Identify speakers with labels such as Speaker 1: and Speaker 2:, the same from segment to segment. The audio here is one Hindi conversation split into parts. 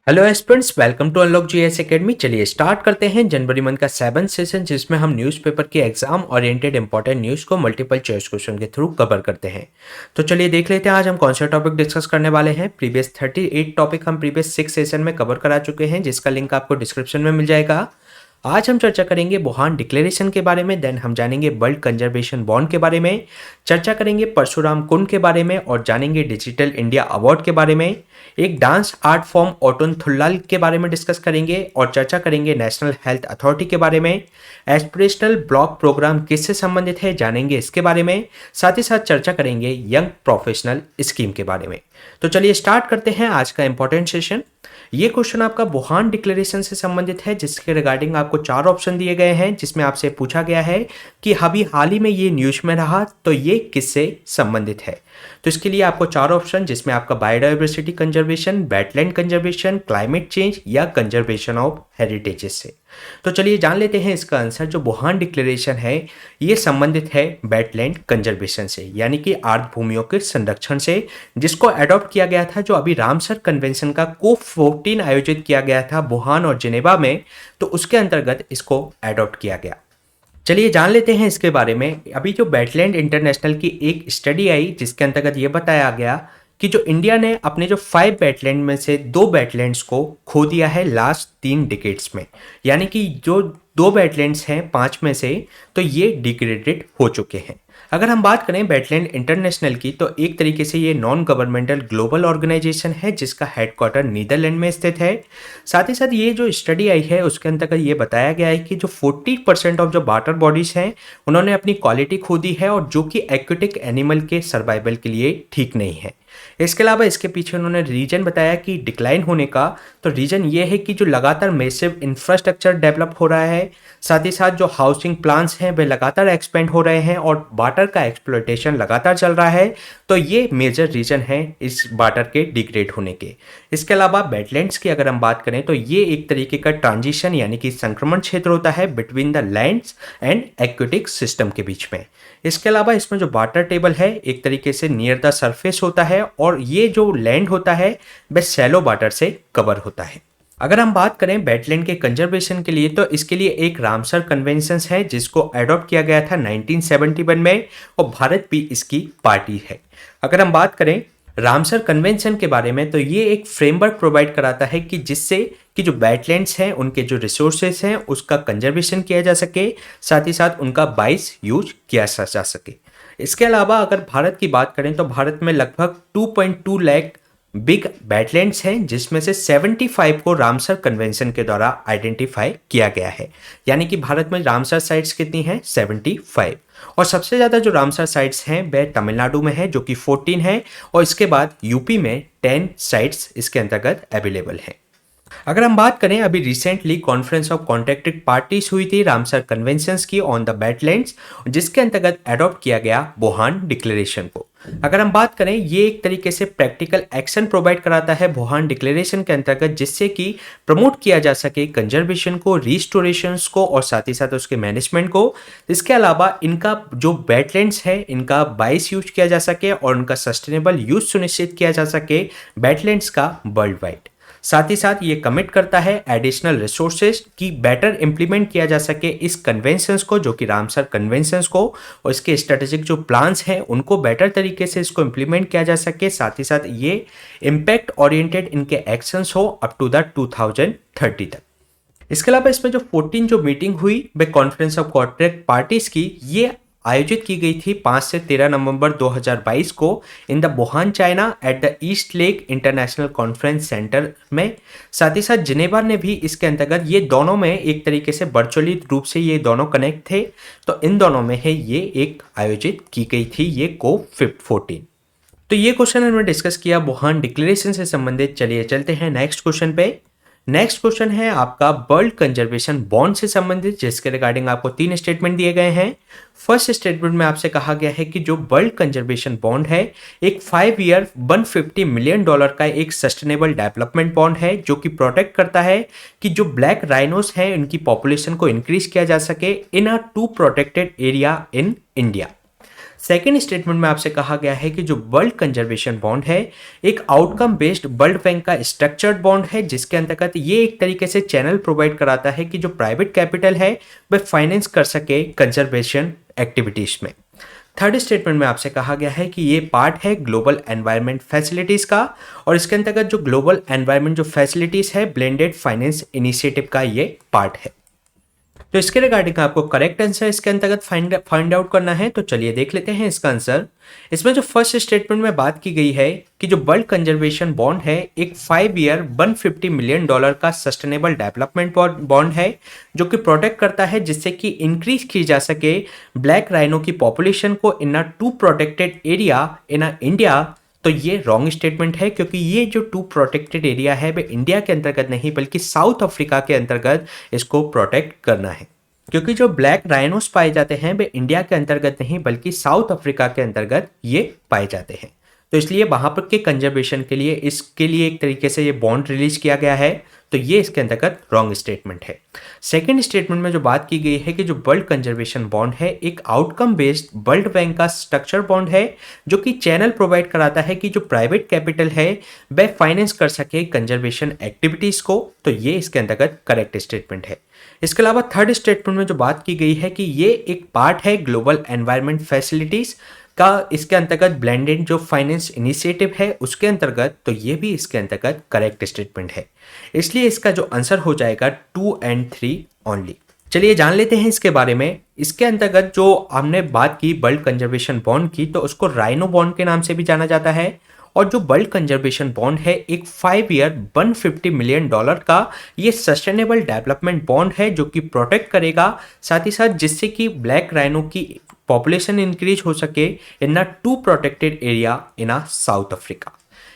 Speaker 1: Hello aspirants, welcome to Unlock GS Academy. चलिए स्टार्ट करते हैं जनवरी मंथ का 7th सेशन, जिसमें हम न्यूज़पेपर के एग्जाम ओरिएंटेड इंपॉर्टेंट न्यूज़ को मल्टीपल चॉइस क्वेश्चन के थ्रू कवर करते हैं। तो चलिए देख लेते हैं आज हम कौन सा टॉपिक डिस्कस करने वाले हैं। प्रीवियस 38 टॉपिक हम प्रीवियस 6 सेशन में कवर करा चुके हैं, जिसका लिंक आपको डिस्क्रिप्शन में मिल जाएगा। आज हम चर्चा करेंगे वुहान डिक्लेरेशन के बारे में, देन हम जानेंगे वर्ल्ड कंजर्वेशन बॉन्ड के बारे में, चर्चा करेंगे परशुराम कुंड के बारे में और जानेंगे डिजिटल इंडिया अवार्ड के बारे में। एक डांस आर्ट फॉर्म ओटन थुल्लाल के बारे में डिस्कस करेंगे और चर्चा करेंगे नेशनल हेल्थ अथॉरिटी के बारे में। एस्पिरेशनल ब्लॉक प्रोग्राम किससे संबंधित है, जानेंगे इसके बारे में। साथ ही साथ चर्चा करेंगे यंग प्रोफेशनल स्कीम के बारे में। तो चलिए स्टार्ट करते हैं आज का इंपॉर्टेंट सेशन। ये क्वेश्चन आपका वुहान डिक्लेरेशन से संबंधित है, जिसके रिगार्डिंग आपको 4 ऑप्शन दिए गए हैं, जिसमें आपसे पूछा गया है कि अभी हाल ही में ये न्यूज में रहा, तो ये किससे संबंधित है। तो इसके लिए आपको 4 ऑप्शन, जिसमें आपका biodiversity conservation, wetland conservation, climate change या कंजर्वेशन ऑफ हेरिटेजेस से। तो चलिए जान लेते हैं इसका आंसर। जो वुहान डिक्लेरेशन है ये संबंधित है वेटलैंड कंजर्वेशन से, यानी कि आर्द्र भूमियों के संरक्षण से, जिसको अडॉप्ट किया गया था जो अभी रामसर कन्वेंशन का COP14 आयोजित किया गया था वुहान और जिनेवा में, तो उसके अंतर्गत इसको अडॉप्ट किया गया। चलिए जान लेते हैं इसके बारे में। अभी जो वेटलैंड इंटरनेशनल की एक स्टडी आई, जिसके अंतर्गत ये बताया गया कि जो इंडिया ने अपने जो 5 वेटलैंड में से 2 वेटलैंड्स को खो दिया है लास्ट 3 डिकेड्स में, यानी कि जो 2 वेटलैंड्स हैं 5 में से, तो ये डिग्रेडेड हो चुके हैं। अगर हम बात करें वेटलैंड इंटरनेशनल की, तो एक तरीके से ये नॉन गवर्नमेंटल ग्लोबल ऑर्गेनाइजेशन है, जिसका हेडक्वार्टर नीदरलैंड में स्थित है। साथ ही साथ ये जो स्टडी आई है उसके अंतर्गत ये बताया गया है कि जो 40% ऑफ जो वाटर बॉडीज हैं उन्होंने अपनी क्वालिटी खो दी है, और जो कि एक्वेटिक एनिमल के सर्वाइवल के लिए ठीक नहीं है। इसके अलावा इसके पीछे उन्होंने रीजन बताया कि डिक्लाइन होने का, तो रीजन ये है कि जो लगातार मैसिव इंफ्रास्ट्रक्चर डेवलप हो रहा है, साथ ही साथ जो हाउसिंग प्लान्स हैं वे लगातार एक्सपेंड हो रहे हैं और वाटर का एक्सप्लॉयटेशन लगातार चल रहा है, तो ये मेजर रीजन है इस वाटर के डिग्रेड होने के। इसके अलावा वेटलैंड्स की अगर हम बात करें, तो ये एक तरीके का ट्रांजिशन यानी कि संक्रमण क्षेत्र होता है between the lands and aquatic system के बीच में। इसके अलावा इसमें जो वाटर टेबल है एक तरीके से नियर द सरफेस होता है, और ये जो लैंड होता है वह शैलो वाटर से कवर होता है। अगर हम बात करें वेटलैंड के कंजर्वेशन के लिए, तो इसके लिए एक रामसर कन्वेंशन है, जिसको अडॉप्ट किया गया था 1971 में, और भारत भी इसकी पार्टी है। अगर हम बात करें रामसर कन्वेंशन के बारे में, तो ये एक फ्रेमवर्क प्रोवाइड कराता है कि जिससे कि जो वेटलैंड्स हैं उनके जो रिसोर्सेज हैं उसका कंजर्वेशन किया जा सके, साथ ही साथ उनका वाइस यूज किया जा सके। इसके अलावा अगर भारत की बात करें, तो भारत में लगभग 2.2 लाख बिग वेटलैंड्स हैं, जिसमें से 75 को रामसर कन्वेंशन के द्वारा आइडेंटिफाई किया गया है। यानी कि भारत में रामसर साइट्स कितनी हैं? 75। और सबसे ज़्यादा जो रामसर साइट्स हैं वह तमिलनाडु में है, जो कि 14 है, और इसके बाद यूपी में 10 साइट्स इसके अंतर्गत अवेलेबल हैं। अगर हम बात करें, अभी recently conference of contracted parties हुई थी रामसर कन्वेंशंस की ऑन द वेटलैंड्स, जिसके अंतर्गत अडॉप्ट किया गया वुहान डिक्लेरेशन को। अगर हम बात करें, ये एक तरीके से प्रैक्टिकल एक्शन प्रोवाइड कराता है वुहान डिक्लेरेशन के अंतर्गत, जिससे कि प्रमोट किया जा सके कंजर्वेशन को, रिस्टोरेशन को और साथ ही साथ उसके मैनेजमेंट को। इसके अलावा इनका जो वेटलैंड्स है इनका वाइस यूज किया जा सके और उनका सस्टेनेबल यूज सुनिश्चित किया जा सके वेटलैंड्स का वर्ल्ड वाइड। साथ ही साथ ये कमिट करता है एडिशनल रिसोर्सेज की बेटर इंप्लीमेंट किया जा सके इस कन्वेंशंस को, जो कि रामसर कन्वेंशंस को, और इसके स्ट्रेटेजिक जो प्लान्स हैं उनको बेटर तरीके से इसको इंप्लीमेंट किया जा सके। साथ ही साथ ये इम्पैक्ट ओरिएंटेड इनके एक्शंस हो अप टू द 2030 तक। इसके अलावा इसमें जो 14 जो मीटिंग हुई वे कॉन्फ्रेंस ऑफ कॉन्ट्रैक्ट पार्टीज की, ये आयोजित की गई थी 5 से 13 नवंबर 2022 को in the Wuhan China at the east lake international conference centre में। साथ ही साथ जिनेवा ने भी इसके अंतर्गत, ये दोनों में एक तरीके से वर्चुअली रूप से ये दोनों कनेक्ट थे, तो इन दोनों में है ये एक आयोजित की गई थी ये COP14। तो ये क्वेश्चन हमने डिस्कस किया वुहान डिक्लेरेशन से संबंधित। चलिए चलते हैं नेक्स्ट क्वेश्चन पे। नेक्स्ट क्वेश्चन है आपका वर्ल्ड कंजर्वेशन बॉन्ड से संबंधित, जिसके रिगार्डिंग आपको 3 स्टेटमेंट दिए गए हैं। फर्स्ट स्टेटमेंट में आपसे कहा गया है कि जो वर्ल्ड कंजर्वेशन बॉन्ड है एक 5 ईयर $150 मिलियन का एक सस्टेनेबल डेवलपमेंट बॉन्ड है, जो कि प्रोटेक्ट करता है कि जो ब्लैक राइनोस हैं उनकी पॉपुलेशन को इंक्रीज किया जा सके इन अ 2 protected area in India. Second statement में आपसे कहा गया है कि जो वर्ल्ड कंजर्वेशन बॉन्ड है एक आउटकम बेस्ड वर्ल्ड बैंक का स्ट्रक्चर्ड बॉन्ड है, जिसके अंतर्गत ये एक तरीके से चैनल प्रोवाइड कराता है कि जो प्राइवेट कैपिटल है वह फाइनेंस कर सके कंजर्वेशन एक्टिविटीज में। थर्ड स्टेटमेंट में आपसे कहा गया है कि ये पार्ट है ग्लोबल एनवायरनमेंट फैसिलिटीज का, और इसके अंतर्गत जो ग्लोबल एनवायरनमेंट जो फैसिलिटीज है ब्लेंडेड फाइनेंस इनिशिएटिव का ये पार्ट है। तो इसके रिगार्डिंग आपको करेक्ट आंसर इसके अंतर्गत फाइंड आउट करना है। तो चलिए देख लेते हैं इसका आंसर। इसमें जो फर्स्ट स्टेटमेंट में बात की गई है कि जो वर्ल्ड कंजर्वेशन बॉन्ड है एक 5 ईयर $150 मिलियन का सस्टेनेबल डेवलपमेंट बॉन्ड है, जो कि प्रोटेक्ट करता है जिससे कि इंक्रीज की जा सके ब्लैक राइनो की पॉपुलेशन को इन अ 2 प्रोटेक्टेड एरिया इन इंडिया। तो ये रॉन्ग स्टेटमेंट है, क्योंकि ये जो 2 प्रोटेक्टेड एरिया है वे इंडिया के अंतर्गत नहीं बल्कि साउथ अफ्रीका के अंतर्गत इसको प्रोटेक्ट करना है, क्योंकि जो ब्लैक राइनोस पाए जाते हैं वे इंडिया के अंतर्गत नहीं बल्कि साउथ अफ्रीका के अंतर्गत ये पाए जाते हैं। तो इसलिए वहां पर के कंजर्वेशन के लिए इसके लिए एक तरीके से ये बॉन्ड रिलीज किया गया है। तो ये इसके अंतर्गत रॉन्ग स्टेटमेंट है। सेकेंड स्टेटमेंट में जो बात की गई है कि जो वर्ल्ड कंजर्वेशन बॉन्ड है एक आउटकम बेस्ड वर्ल्ड बैंक का स्ट्रक्चर बॉन्ड है, जो कि चैनल प्रोवाइड कराता है कि जो प्राइवेट कैपिटल है वह फाइनेंस कर सके कंजर्वेशन एक्टिविटीज को। तो ये इसके अंतर्गत करेक्ट स्टेटमेंट है। इसके अलावा थर्ड स्टेटमेंट में जो बात की गई है कि ये एक पार्ट है ग्लोबल एनवायरनमेंट फैसिलिटीज का, इसके अंतर्गत ब्लेंडेड जो फाइनेंस इनिशिएटिव है उसके अंतर्गत। तो ये भी इसके अंतर्गत करेक्ट स्टेटमेंट है, इसलिए इसका जो आंसर हो जाएगा 2 और 3 ओनली। चलिए जान लेते हैं इसके बारे में। इसके अंतर्गत जो हमने बात की वर्ल्ड कंजर्वेशन बॉन्ड की, तो उसको राइनो बॉन्ड के नाम से भी जाना जाता है। और जो वर्ल्ड कंजर्वेशन बॉन्ड है एक 5 ईयर $150 मिलियन का ये सस्टेनेबल डेवलपमेंट बॉन्ड है, जो कि प्रोटेक्ट करेगा साथ ही साथ जिससे कि ब्लैक राइनो की पॉपुलेशन इंक्रीज हो सके इन अ 2 protected area in a south Africa.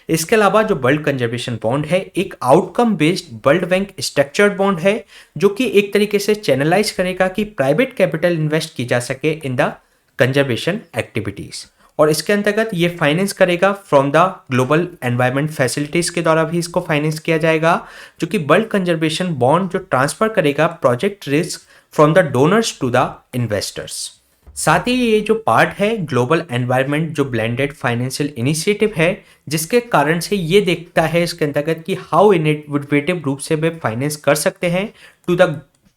Speaker 1: इसके अलावा जो वर्ल्ड कंजर्वेशन बॉन्ड है एक outcome based world bank structured bond है, जो कि एक तरीके से चैनलाइज करेगा कि प्राइवेट कैपिटल इन्वेस्ट की जा सके इन द कंजर्वेशन एक्टिविटीज, और इसके अंतर्गत ये फाइनेंस करेगा from the global environment facilities के द्वारा भी इसको फाइनेंस किया जाएगा, जो कि वर्ल्ड कंजर्वेशन बॉन्ड जो ट्रांसफर करेगा project risk from the donors to the investors. साथ ही ये जो पार्ट है ग्लोबल एनवायरनमेंट जो ब्लेंडेड फाइनेंशियल इनिशिएटिव है, जिसके कारण से ये देखता है इसके अंतर्गत कि हाउ इनोवेटिव रूप से वे फाइनेंस कर सकते हैं to the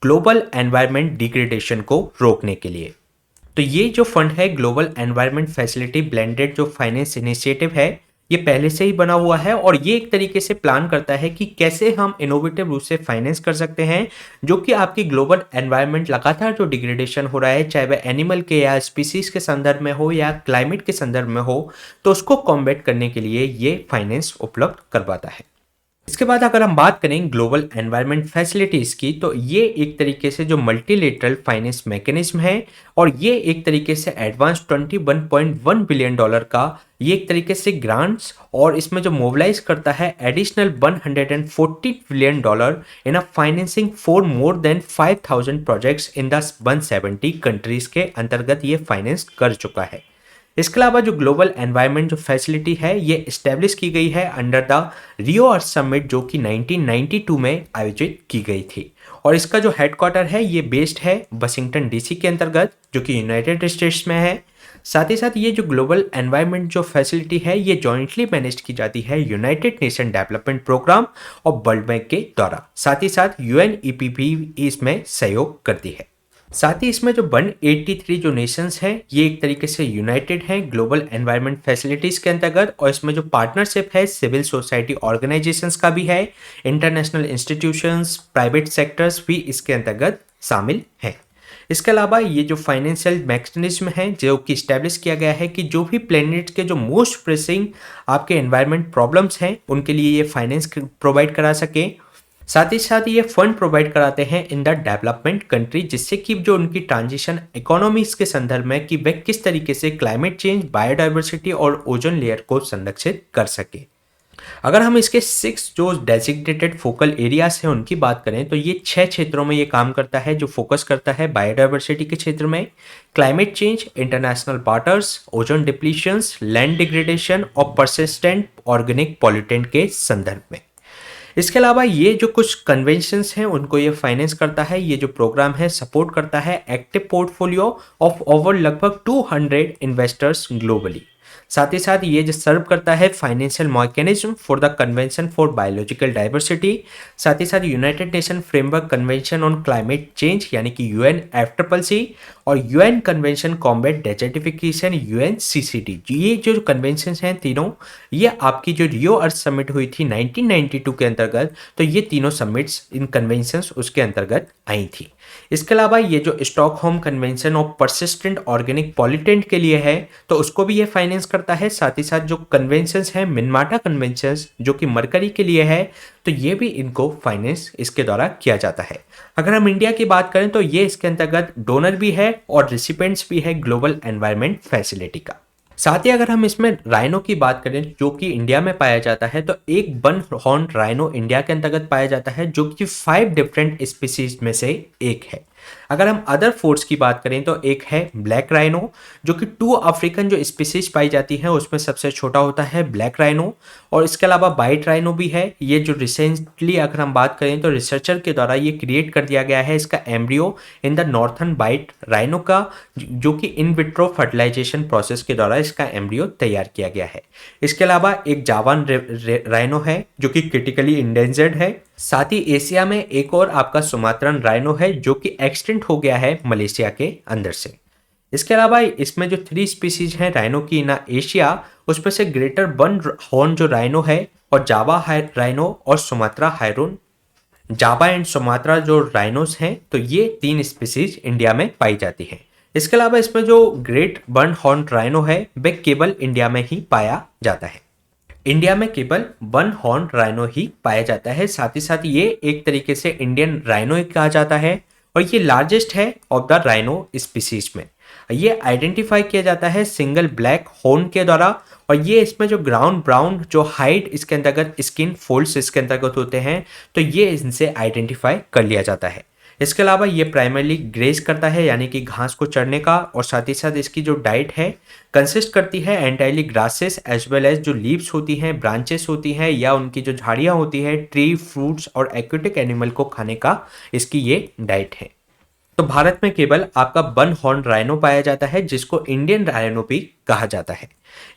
Speaker 1: global environment degradation को रोकने के लिए। तो ये जो फंड है ग्लोबल एनवायरनमेंट फैसिलिटी ब्लेंडेड जो फाइनेंस इनिशिएटिव है ये पहले से ही बना हुआ है, और ये एक तरीके से प्लान करता है कि कैसे हम इनोवेटिव रूप से फाइनेंस कर सकते हैं, जो कि आपकी ग्लोबल एनवायरनमेंट लगातार जो डिग्रेडेशन हो रहा है, चाहे वह एनिमल के या स्पीसीज के संदर्भ में हो या क्लाइमेट के संदर्भ में हो, तो उसको कॉम्बैट करने के लिए ये फाइनेंस उपलब्ध करवाता है। इसके बाद अगर हम बात करें ग्लोबल एनवायरनमेंट फैसिलिटीज की, तो ये एक तरीके से जो मल्टीलेटरल फाइनेंस मैकेनिज्म है, और ये एक तरीके से एडवांस $21.1 बिलियन का ये एक तरीके से ग्रांट्स, और इसमें जो मोबिलाइज करता है additional $140 billion in a financing for more than 5,000 projects in the 170 countries के अंतर्गत ये फाइनेंस कर चुका है। इसके अलावा जो ग्लोबल एनवायरनमेंट जो फैसिलिटी है ये इस्टेब्लिश की गई है under the Rio earth summit, जो कि 1992 में आयोजित की गई थी, और इसका जो हेडक्वार्टर है ये बेस्ड है वाशिंगटन डीसी के अंतर्गत, जो कि यूनाइटेड स्टेट्स में है। साथ ही साथ ये जो ग्लोबल एनवायरनमेंट जो फैसिलिटी है ये जॉइंटली मैनेज की जाती है यूनाइटेड नेशन डेवलपमेंट प्रोग्राम और वर्ल्ड बैंक के द्वारा। साथ ही साथ यूएनईपी भी इसमें सहयोग करती है। साथ ही इसमें जो 183 जो नेशंस हैं ये एक तरीके से यूनाइटेड हैं ग्लोबल एनवायरनमेंट फैसिलिटीज के अंतर्गत, और इसमें जो पार्टनरशिप है सिविल सोसाइटी ऑर्गेनाइजेशंस का भी है, इंटरनेशनल इंस्टीट्यूशंस, प्राइवेट सेक्टर्स भी इसके अंतर्गत शामिल हैं। इसके अलावा ये जो फाइनेंशियल मैकेनिज्म है जो कि इस्टेब्लिश किया गया है कि जो भी प्लेनेट के जो मोस्ट प्रेसिंग आपके एनवायरनमेंट प्रॉब्लम्स हैं उनके लिए ये फाइनेंस प्रोवाइड करा सके। साथ ही साथ ये फंड प्रोवाइड कराते हैं इन द डेवलपमेंट कंट्री, जिससे कि जो उनकी ट्रांजिशन इकोनॉमीज के संदर्भ में कि वे किस तरीके से क्लाइमेट चेंज, बायोडाइवर्सिटी और ओजोन लेयर को संरक्षित कर सके। अगर हम इसके 6 जो डेजिग्नेटेड फोकल एरियाज हैं उनकी बात करें, तो ये 6 क्षेत्रों में ये काम करता है, जो फोकस करता है बायोडाइवर्सिटी के क्षेत्र में, climate change, international waters, ozone depletions, land degradation और परसिस्टेंट ऑर्गेनिक पॉल्यूटेंट के संदर्भ में। इसके अलावा ये जो कुछ कन्वेंशंस हैं उनको ये फाइनेंस करता है। ये जो प्रोग्राम है सपोर्ट करता है एक्टिव पोर्टफोलियो ऑफ ओवर लगभग 200 इन्वेस्टर्स ग्लोबली। साथ ही साथ ये जो सर्व करता है financial mechanism for the convention for biological diversity. साथ ही साथ United nation framework convention on climate change यानी कि UNFCCC और UN convention combat desertification UNCCD। ये जो कन्वेंशन हैं तीनों, ये आपकी जो रियो अर्थ समिट हुई थी 1992 के अंतर्गत, तो ये तीनों समिट्स इन कन्वेंशंस उसके अंतर्गत आई थी। इसके अलावा ये जो Stockholm convention of persistent organic pollutant के लिए है तो उसको भी ये फाइनेंस करता है। साथ ही साथ जो कन्वेंशंस हैं मिनमाटा कन्वेंशंस जो कि मरकरी के लिए है, तो ये भी इनको फाइनेंस इसके द्वारा किया जाता है। अगर हम इंडिया की बात करें तो ये इसके अंतर्गत डोनर भी है और रिसिपेंट्स भी है ग्लोबल एनवायरनमेंट फैसिलिटी का। साथ ही अगर हम इसमें राइनो की बात करें जो कि इंडिया में पाया जाता है, तो एक वन हॉर्न राइनो इंडिया के अंतर्गत पाया जाता है जो कि 5 डिफरेंट स्पीसीज में से एक है। अगर हम अदर फोर्स की बात करें तो एक है ब्लैक राइनो जो कि 2 अफ्रीकन जो स्पीसीज पाई जाती है उसमें सबसे छोटा होता है ब्लैक राइनो। और इसके अलावा वाइट राइनो भी है। ये जो रिसेंटली अगर हम बात करें तो रिसर्चर के द्वारा ये क्रिएट कर दिया गया है इसका embryo in the northern white rhino का, जो कि इन विट्रो फर्टिलाइजेशन प्रोसेस के द्वारा इसका एम्ब्रियो तैयार किया गया है। इसके अलावा एक जावान राइनो है जो कि क्रिटिकली इंडेंजर्ड है। साथ ही एशिया में एक और आपका सुमात्रन राइनो है जो कि एक्सटेंट हो गया है मलेशिया के अंदर से। इसके अलावा इसमें जो 3 स्पीसीज हैं राइनो की ना एशिया, उसमें से ग्रेटर वन हॉर्न जो राइनो है और जावा राइनो और सुमात्रा हायरोन, जावा एंड सुमात्रा जो राइनोस हैं, तो ये 3 स्पीसीज इंडिया में पाई जाती हैं। इसके अलावा इसमें जो ग्रेट वन हॉर्न राइनो है वह केवल इंडिया में ही पाया जाता है। इंडिया में केवल वन हॉर्न राइनो ही पाया जाता है। साथ ही साथ ये एक तरीके से इंडियन राइनो कहा जाता है और ये लार्जेस्ट है ऑफ द राइनो स्पीसीज में। ये आइडेंटिफाई किया जाता है सिंगल ब्लैक हॉर्न के द्वारा और ये इसमें जो ग्राउंड ब्राउन जो हाइड इसके अंतर्गत स्किन फोल्ड्स इसके अंतर्गत होते हैं, तो ये इनसे आइडेंटिफाई कर लिया जाता है। इसके अलावा ये प्राइमरली ग्रेज करता है यानी कि घास को चरने का, और साथ ही साथ इसकी जो डाइट है कंसिस्ट करती है entirely grasses as well as जो लीव्स होती हैं, ब्रांचेस होती हैं या उनकी जो झाड़ियाँ होती है, ट्री, फ्रूट्स और एक्वेटिक एनिमल को खाने का इसकी ये डाइट है। तो भारत में केवल आपका वन हॉर्न राइनो पाया जाता है जिसको इंडियन राइनो भी कहा जाता है।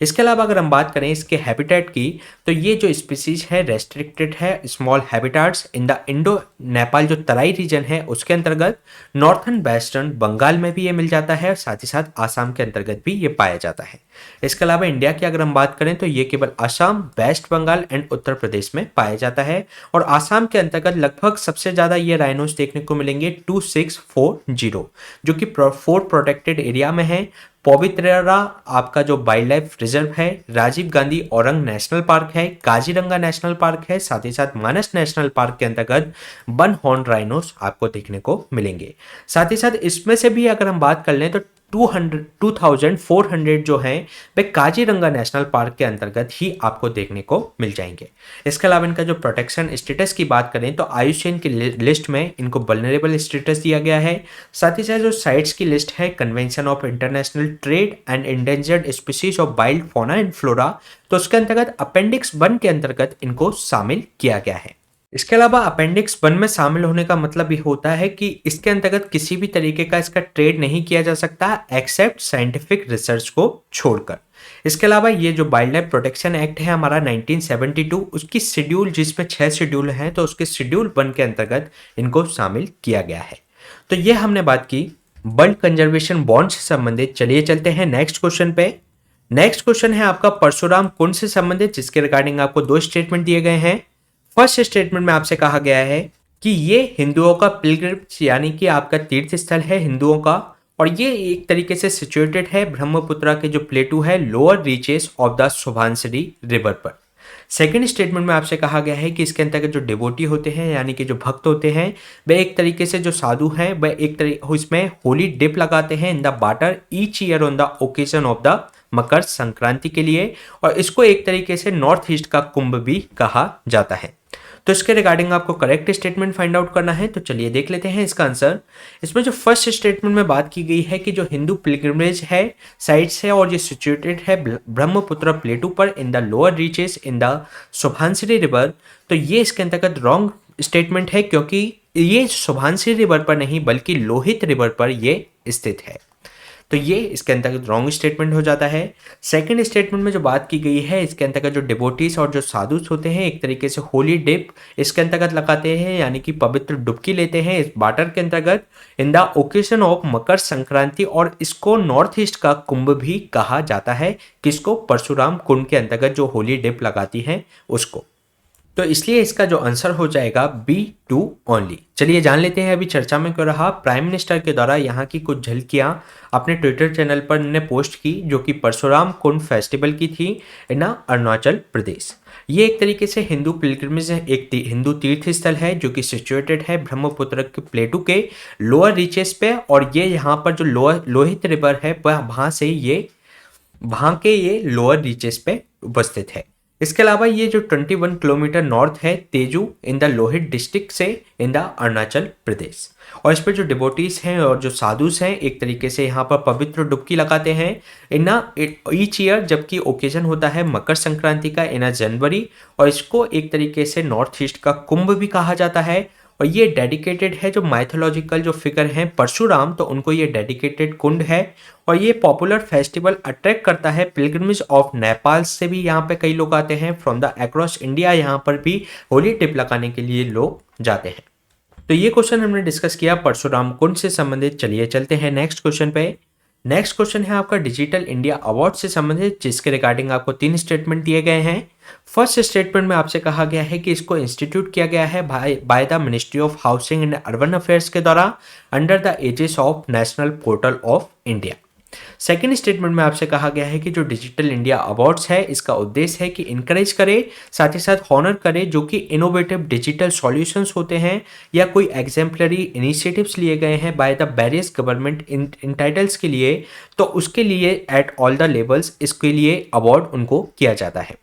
Speaker 1: इसके अलावा अगर हम बात करें इसके हैबिटेट की, तो ये जो स्पीसीज है रेस्ट्रिक्टेड है small habitats in the Indo Nepal जो तराई रीजन है उसके अंतर्गत, नॉर्थर्न वेस्टर्न बंगाल में भी ये मिल जाता है, साथ ही साथ आसाम के अंतर्गत भी ये पाया जाता है। इसके अलावा इंडिया की अगर हम बात करें तो ये केवल असम, वेस्ट बंगाल एंड उत्तर प्रदेश में पाया जाता है और आसाम के अंतर्गत लगभग सबसे ज्यादा ये राइनोस देखने को मिलेंगे 2640 जो कि 4 प्रोटेक्टेड एरिया में है। पवित्रा आपका जो वाइल्ड लाइफ रिजर्व है, राजीव गांधी औरंग नेशनल पार्क है, काजीरंगा नेशनल पार्क है, साथ ही साथ मानस नेशनल पार्क के अंतर्गत वन हॉर्न राइनोस आपको देखने को मिलेंगे। साथ ही साथ इसमें से भी अगर हम बात कर लें तो 2400 जो हैं वे काजीरंगा नेशनल पार्क के अंतर्गत ही आपको देखने को मिल जाएंगे। इसके अलावा इनका जो प्रोटेक्शन स्टेटस की बात करें तो IUCN की लिस्ट में इनको वल्नरेबल स्टेटस दिया गया है। साथ ही साथ जो साइट्स की लिस्ट है convention of international trade and endangered species of wild fauna and flora, तो उसके अंतर्गत अपेंडिक्स 1 के अंतर्गत इनको शामिल किया गया है। इसके अलावा अपेंडिक्स 1 में शामिल होने का मतलब ये होता है कि इसके अंतर्गत किसी भी तरीके का इसका ट्रेड नहीं किया जा सकता एक्सेप्ट साइंटिफिक रिसर्च को छोड़कर। इसके अलावा ये जो वाइल्ड लाइफ प्रोटेक्शन एक्ट है हमारा 1972, उसकी शेड्यूल जिसमें 6 शेड्यूल हैं, तो उसके शेड्यूल 1 के अंतर्गत इनको शामिल किया गया है। तो ये हमने बात की वर्ल्ड कंजर्वेशन बॉन्ड से संबंधित। चलिए चलते हैं नेक्स्ट क्वेश्चन पे। नेक्स्ट क्वेश्चन है आपका परशुराम कुंड से संबंधित, जिसके रिगार्डिंग आपको 2 स्टेटमेंट दिए गए हैं। फर्स्ट स्टेटमेंट में आपसे कहा गया है कि ये हिंदुओं का पिलग्रिम्स यानी कि आपका तीर्थ स्थल है हिंदुओं का, और ये एक तरीके से सिचुएटेड है ब्रह्मपुत्रा के जो प्लेटू है lower reaches of the Subansiri river पर। सेकेंड स्टेटमेंट में आपसे कहा गया है कि इसके अंतर्गत जो डिवोटी होते हैं यानी कि जो भक्त होते हैं वे एक तरीके से जो साधु हैं वह एक तरीके इसमें होली डिप लगाते हैं in the water each year on the occasion of the Makar Sankranti के लिए, और इसको एक तरीके से नॉर्थ ईस्ट का कुंभ भी कहा जाता है। तो इसके रिगार्डिंग आपको करेक्ट स्टेटमेंट फाइंड आउट करना है। तो चलिए देख लेते हैं इसका आंसर। इसमें जो फर्स्ट स्टेटमेंट में बात की गई है कि जो हिंदू पिलग्रिमेज है साइट्स है और ये सिचुएटेड है ब्रह्मपुत्र प्लेटू पर in the lower reaches in the Subansiri river. तो ये इसके अंतर्गत रॉन्ग स्टेटमेंट है, क्योंकि ये सुबनसिरी रिवर पर नहीं बल्कि लोहित रिवर पर ये स्थित है। तो ये इसके अंतर्गत रॉन्ग स्टेटमेंट हो जाता है। सेकंड स्टेटमेंट में जो बात की गई है इसके अंतर्गत जो डिवोटीज और जो साधुस होते हैं एक तरीके से होली डिप इसके अंतर्गत लगाते हैं, यानी कि पवित्र डुबकी लेते हैं इस वाटर के अंतर्गत in the occasion of Makar Sankranti, और इसको नॉर्थ ईस्ट का कुंभ भी कहा जाता है। किसको? परशुराम कुंड के अंतर्गत जो होली डिप लगाती हैं उसको। तो इसलिए इसका जो आंसर हो जाएगा B2 ओनली। चलिए जान लेते हैं अभी चर्चा में क्यों रहा। प्राइम मिनिस्टर के द्वारा यहाँ की कुछ झलकियाँ अपने ट्विटर चैनल पर ने पोस्ट की, जो कि परशुराम कुंड फेस्टिवल की थी इन अरुणाचल प्रदेश। ये एक तरीके से हिंदू पिलग्रिमेज एक हिंदू तीर्थ स्थल है जो कि सिचुएटेड है ब्रह्मपुत्र के प्लेटू के लोअर रीचेस पे, और ये यहाँ पर जो लोहित रिवर है वहाँ के ये लोअर रीचेस पे उपस्थित है। इसके अलावा ये जो 21 किलोमीटर नॉर्थ है Tezu in the Lohit district से इन द अरुणाचल प्रदेश, और इस पर जो डिवोटीज हैं और जो साधुस हैं एक तरीके से यहाँ पर पवित्र डुबकी लगाते हैं इन ईच ईयर, जबकि ओकेजन होता है मकर संक्रांति का इन जनवरी, और इसको एक तरीके से नॉर्थ ईस्ट का कुंभ भी कहा जाता है। और ये डेडिकेटेड है जो माइथोलॉजिकल जो फिगर हैं परशुराम, तो उनको ये डेडिकेटेड कुंड है, और ये पॉपुलर फेस्टिवल अट्रैक्ट करता है पिलग्रिमेज ऑफ नेपाल से भी यहाँ पे कई लोग आते हैं फ्रॉम द अक्रॉस इंडिया, यहाँ पर भी होली टिप लगाने के लिए लोग जाते हैं। तो ये क्वेश्चन हमने डिस्कस किया परशुराम कुंड से संबंधित। चलिए चलते हैं नेक्स्ट क्वेश्चन पे। नेक्स्ट क्वेश्चन है आपका डिजिटल इंडिया अवार्ड से संबंधित, जिसके रिगार्डिंग आपको 3 स्टेटमेंट दिए गए हैं। फर्स्ट स्टेटमेंट में आपसे कहा गया है कि इसको इंस्टीट्यूट किया गया है by the ministry of housing and urban affairs के द्वारा under the aegis of national portal of India. Second statement में आपसे कहा गया है कि जो डिजिटल इंडिया अवार्ड्स है इसका उद्देश्य है कि इंकरेज करे, साथ ही साथ हॉनर करे जो कि इनोवेटिव डिजिटल सॉल्यूशंस होते हैं या कोई एग्जाम्पलरी इनिशिएटिव्स लिए गए हैं बाय द वेरियस गवर्नमेंट इंटाइटल्स के लिए, तो उसके लिए एट ऑल द लेवल्स इसके लिए अवार्ड उनको किया जाता है।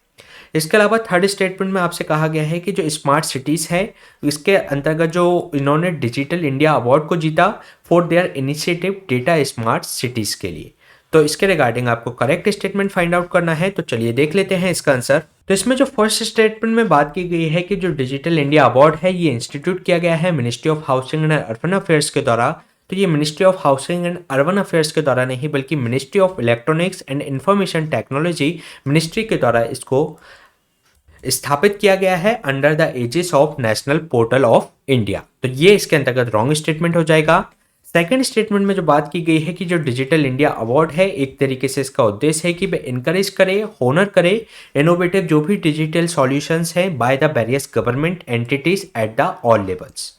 Speaker 1: इसके अलावा थर्ड स्टेटमेंट में आपसे कहा गया है कि जो स्मार्ट सिटीज़ है इसके अंतर्गत जो इन्होंने डिजिटल इंडिया अवार्ड को जीता for their initiative data smart cities के लिए। तो इसके रिगार्डिंग आपको करेक्ट स्टेटमेंट फाइंड आउट करना है। तो चलिए देख लेते हैं इसका आंसर। तो इसमें जो फर्स्ट स्टेटमेंट में बात की गई है कि जो डिजिटल इंडिया अवार्ड है ये इंस्टीट्यूट किया गया है ministry of housing and urban affairs के द्वारा। तो ये ministry of housing and urban affairs के द्वारा नहीं बल्कि ministry of electronics and information technology ministry के द्वारा इसको स्थापित किया गया है under the aegis of national portal of India. तो ये इसके अंतर्गत रॉन्ग स्टेटमेंट हो जाएगा। सेकंड स्टेटमेंट में जो बात की गई है कि जो डिजिटल इंडिया अवार्ड है एक तरीके से इसका उद्देश्य है कि वह इनकरेज करे, होनर करे इनोवेटिव जो भी डिजिटल सॉल्यूशंस हैं by the various government entities at the all levels.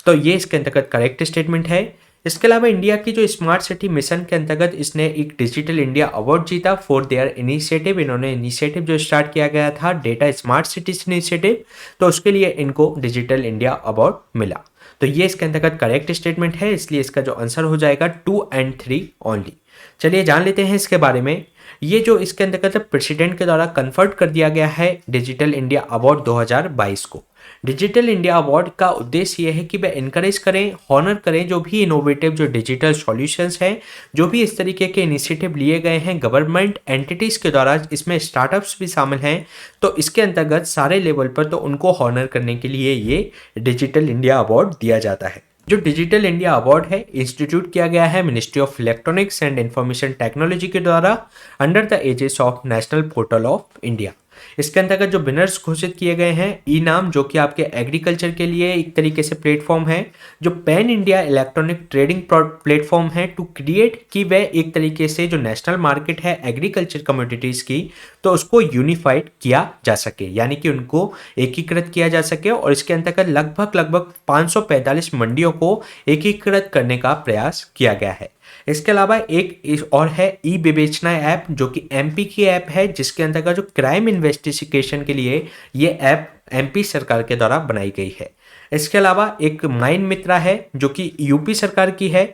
Speaker 1: तो ये इसके अंतर्गत करेक्ट स्टेटमेंट है। इसके अलावा इंडिया की जो स्मार्ट सिटी मिशन के अंतर्गत इसने एक डिजिटल इंडिया अवार्ड जीता फॉर देयर इनिशिएटिव। इन्होंने इनिशिएटिव जो स्टार्ट किया गया था डेटा स्मार्ट सिटीज इनिशिएटिव, तो उसके लिए इनको डिजिटल इंडिया अवार्ड मिला। तो ये इसके अंतर्गत करेक्ट स्टेटमेंट है, इसलिए इसका जो आंसर हो जाएगा 2 और 3 ओनली। चलिए जान लेते हैं इसके बारे में। ये जो इसके अंतर्गत प्रेसिडेंट के द्वारा कन्फर्ट कर दिया गया है डिजिटल इंडिया अवार्ड 2022 को। डिजिटल इंडिया अवार्ड का उद्देश्य यह है कि वह इनकरेज करें, हॉनर करें जो भी इनोवेटिव जो डिजिटल सॉल्यूशंस हैं, जो भी इस तरीके के इनिशिएटिव लिए गए हैं गवर्नमेंट एंटिटीज़ के द्वारा, इसमें स्टार्टअप्स भी शामिल हैं, तो इसके अंतर्गत सारे लेवल पर तो उनको हॉनर करने के लिए ये डिजिटल इंडिया अवार्ड दिया जाता है। जो डिजिटल इंडिया अवार्ड है इंस्टीट्यूट किया गया है ministry of electronics and information technology के द्वारा under the aegis of national portal of India. इसके अंतर्गत जो विनर्स घोषित किए गए हैं ई नाम, जो कि आपके एग्रीकल्चर के लिए एक तरीके से प्लेटफॉर्म है, जो pan India electronic trading platform है टू क्रिएट कि वह एक तरीके से जो नेशनल मार्केट है एग्रीकल्चर कमोडिटीज़ की, तो उसको यूनिफाइड किया जा सके, यानी कि उनको एकीकृत किया जा सके, और इसके अंतर्गत लगभग 545 मंडियों को एकीकृत करने का प्रयास किया गया है। इसके अलावा एक और है ई विवेचना ऐप, जो कि एमपी की ऐप है, जिसके अंतर्गत जो क्राइम इन्वेस्टिगेशन के लिए ये ऐप एमपी सरकार के द्वारा बनाई गई है। इसके अलावा एक माइन मित्रा है जो कि यूपी सरकार की है।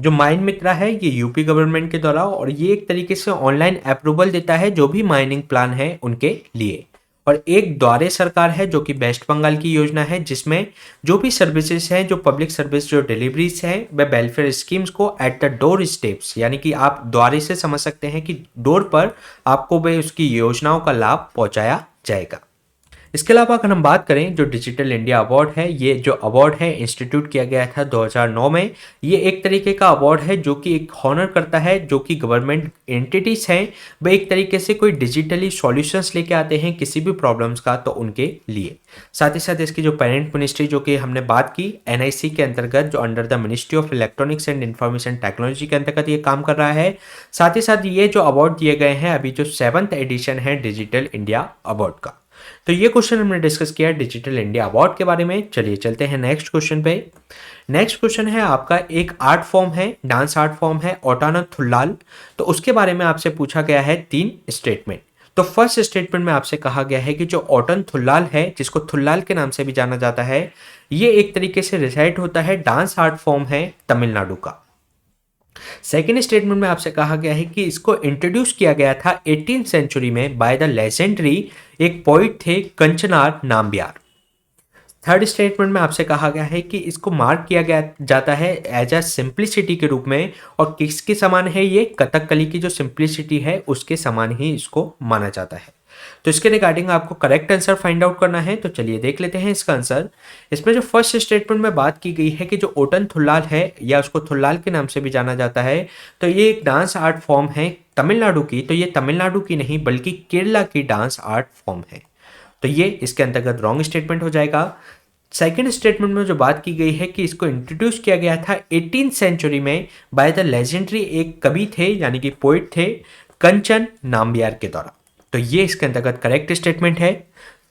Speaker 1: जो माइन मित्रा है ये यूपी गवर्नमेंट के द्वारा, और ये एक तरीके से ऑनलाइन अप्रूवल देता है जो भी माइनिंग प्लान है उनके लिए। और एक द्वारे सरकार है जो कि वेस्ट बंगाल की योजना है, जिसमें जो भी सर्विसेज हैं, जो पब्लिक सर्विस जो डिलीवरीज हैं, वह वेलफेयर स्कीम्स को एट द डोर स्टेप्स, यानी कि आप द्वारे से समझ सकते हैं कि डोर पर आपको वह उसकी योजनाओं का लाभ पहुंचाया जाएगा। इसके अलावा अगर हम बात करें जो डिजिटल इंडिया अवार्ड है, ये जो अवार्ड है इंस्टीट्यूट किया गया था 2009 में। ये एक तरीके का अवार्ड है जो कि एक हॉनर करता है जो कि गवर्नमेंट एंटिटीज हैं, वे एक तरीके से कोई डिजिटली सॉल्यूशंस लेके आते हैं किसी भी प्रॉब्लम्स का, तो उनके लिए। साथ ही साथ इसकी जो पेरेंट मिनिस्ट्री जो कि हमने बात की एनआईसी के अंतर्गत, जो under the ministry of electronics and information technology के अंतर्गत ये काम कर रहा है। साथ ही साथ ये जो अवार्ड दिए गए हैं, अभी जो 7th एडिशन है डिजिटल इंडिया अवार्ड का। तो ये क्वेश्चन हमने डिस्कस किया डिजिटल इंडिया अवार्ड के बारे में। चलिए चलते हैं नेक्स्ट क्वेश्चन पे। नेक्स्ट क्वेश्चन है आपका, एक आर्ट फॉर्म है, डांस आर्ट फॉर्म है ओटाना थुल्लाल। तो उसके बारे में आपसे पूछा गया है 3 स्टेटमेंट। तो फर्स्ट स्टेटमेंट में आपसे कहा गया है कि जो ओटन थुल्लाल है, जिसको थुल्लाल के नाम से भी जाना जाता है, ये एक तरीके से रिसाइट होता है, डांस आर्ट फॉर्म है तमिलनाडु का। सेकेंड स्टेटमेंट में आपसे कहा गया है कि इसको इंट्रोड्यूस किया गया था 18th सेंचुरी में बाय द लेजेंडरी एक पोइट थे कंचनार नाम्बियार। थर्ड स्टेटमेंट में आपसे कहा गया है कि इसको मार्क किया गया जाता है एज अ सिंप्लिसिटी के रूप में, और किसके समान है ये, कथकली की जो सिंप्लिसिटी है उसके समान ही इसको माना जाता है। तो इसके रिगार्डिंग आपको करेक्ट आंसर फाइंड आउट करना है। तो चलिए देख लेते हैं इसका आंसर। इसमें जो फर्स्ट स्टेटमेंट में बात की गई है कि जो ओटन थुल्लाल है, या उसको थुल्लाल के नाम से भी जाना जाता है, तो ये एक डांस आर्ट फॉर्म है तमिलनाडु की। तो ये तमिलनाडु की नहीं बल्कि केरला की डांस आर्ट फॉर्म है। तो ये इसके अंतर्गत रॉन्ग स्टेटमेंट हो जाएगा। सेकेंड स्टेटमेंट में जो बात की गई है कि इसको इंट्रोड्यूस किया गया था 18th सेंचुरी में बाय द लेजेंडरी एक कवि थे, यानी कि पोइट थे, कंचन नाम्बियार के द्वारा। तो ये इसके अंतर्गत करेक्ट स्टेटमेंट है।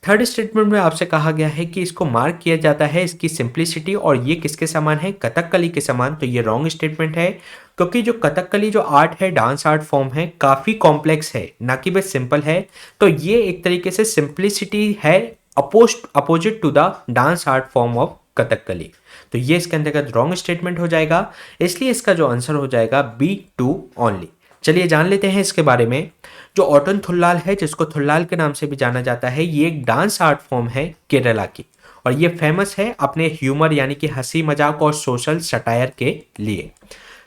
Speaker 1: थर्ड स्टेटमेंट में आपसे कहा गया है कि इसको मार्क किया जाता है इसकी सिंप्लिसिटी, और ये किसके समान है, कथकली के समान। तो ये रॉन्ग स्टेटमेंट है, क्योंकि जो कथकली जो आर्ट है, डांस आर्ट फॉर्म है, काफ़ी कॉम्प्लेक्स है, ना कि बस सिंपल है। तो ये एक तरीके से सिंप्लिसिटी है opposite to the dance art form of Kathakali. तो ये इसके अंतर्गत रॉन्ग स्टेटमेंट हो जाएगा, इसलिए इसका जो आंसर हो जाएगा B2 ओनली। चलिए जान लेते हैं इसके बारे में। जो ओटन थुल्लाल है, जिसको थुल्लाल के नाम से भी जाना जाता है, ये एक डांस आर्ट फॉर्म है केरला की, और ये फेमस है अपने ह्यूमर यानी कि हंसी मजाक और सोशल सटायर के लिए।